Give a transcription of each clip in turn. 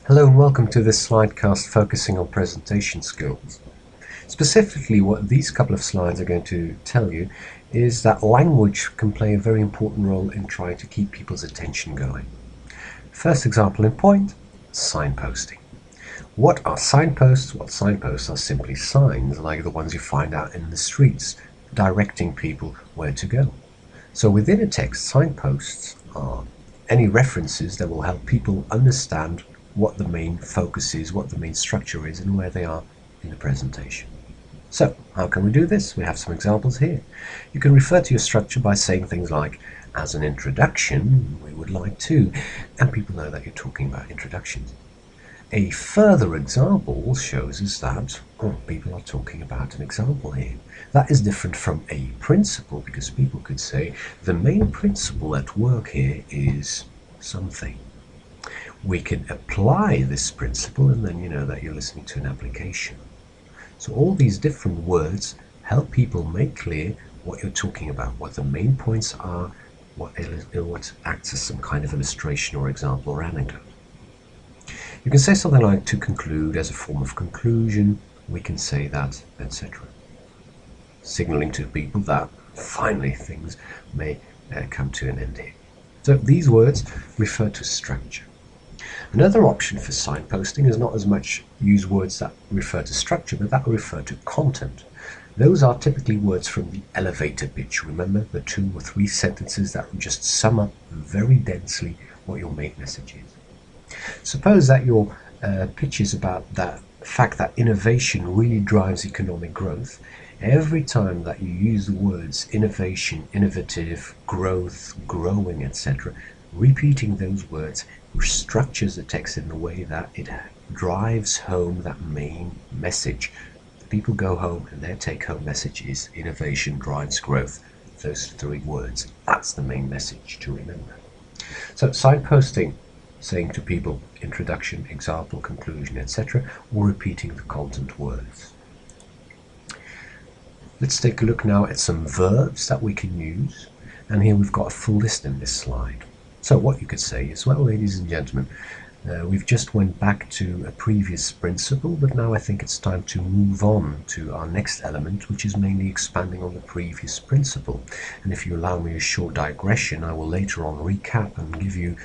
Hello and welcome to this slidecast focusing on presentation skills. Specifically, what these couple of slides are going to tell you is that language can play a very important role in trying to keep people's attention going. First example in point, signposting. What are signposts? Well, signposts are simply signs like the ones you find out in the streets, directing people where to go. So within a text, signposts are any references that will help people understand what the main focus is, what the main structure is, and where they are in the presentation. So, how can we do this? We have some examples here. You can refer to your structure by saying things like, as an introduction, we would like to, and people know that you're talking about introductions. A further example shows us that people are talking about an example here. That is different from a principle, because people could say, the main principle at work here is something. We can apply this principle, and then you know that you're listening to an application. So all these different words help people make clear what you're talking about, what the main points are, what acts as some kind of illustration or example or anecdote. You can say something like to conclude as a form of conclusion, we can say that, etc. Signaling to people that finally things may come to an end here. So these words refer to structure. Another option for signposting is not as much use words that refer to structure, but that refer to content. Those are typically words from the elevator pitch. Remember the 2 or 3 sentences that just sum up very densely what your main message is. Suppose that your pitch is about that fact that innovation really drives economic growth. Every time that you use the words innovation, innovative, growth, growing, etc., repeating those words structures the text in the way that it drives home that main message. People go home and their take-home message is innovation drives growth. Those 3 words, that's the main message to remember. So signposting, saying to people introduction, example, conclusion, etc., or repeating the content words. Let's take a look now at some verbs that we can use, and here we've got a full list in this slide. So what you could say is, well, ladies and gentlemen, we've just went back to a previous principle, but now I think it's time to move on to our next element, which is mainly expanding on the previous principle. And if you allow me a short digression, I will later on recap and give you,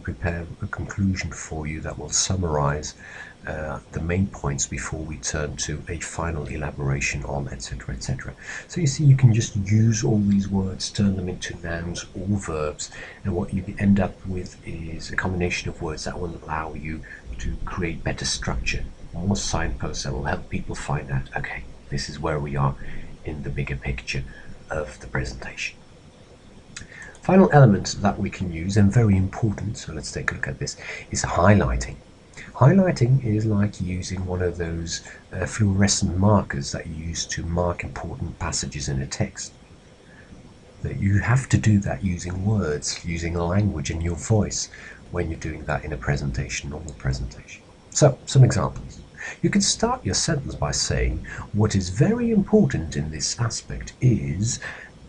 prepare a conclusion for you that will summarize the main points before we turn to a final elaboration on etc. etc. So you see, you can just use all these words, turn them into nouns or verbs, and what you end up with is a combination of words that will allow you to create better structure, more signposts that will help people find out, okay, this is where we are in the bigger picture of the presentation. Final element that we can use, and very important, so let's take a look at this, is highlighting. Highlighting is like using one of those fluorescent markers that you use to mark important passages in a text. That you have to do that using words, using language and your voice when you're doing that in a presentation, normal presentation. So, some examples. You can start your sentence by saying, what is very important in this aspect is,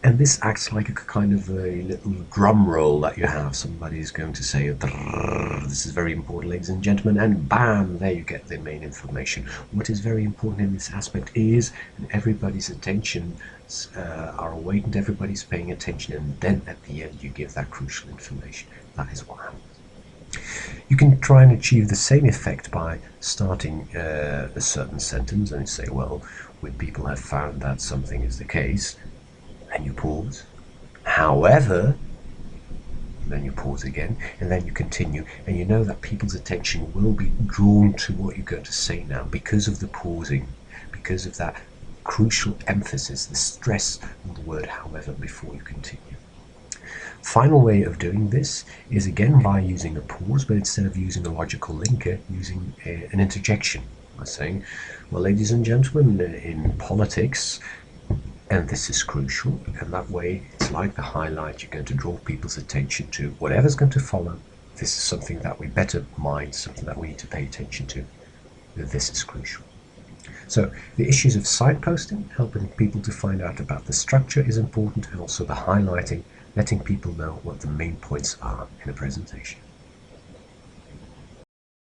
and this acts like a kind of a little drum roll that you have. Somebody is going to say, this is very important, ladies and gentlemen, and bam, there you get the main information. What is very important in this aspect is, and everybody's attention are awakened, everybody's paying attention, and then at the end you give that crucial information. That is what happens. You can try and achieve the same effect by starting a certain sentence and say, well, when people have found that something is the case, and you pause. However, then you pause again, and then you continue, and you know that people's attention will be drawn to what you're going to say now because of the pausing, because of that crucial emphasis, the stress on the word however before you continue. Final way of doing this is again by using a pause, but instead of using a logical linker, using an interjection by saying, well, ladies and gentlemen, in politics, and this is crucial, and that way it's like the highlight. You're going to draw people's attention to whatever's going to follow. This is something that we better mind, something that we need to pay attention to. This is crucial. So the issues of signposting, helping people to find out about the structure is important, and also the highlighting, letting people know what the main points are in a presentation.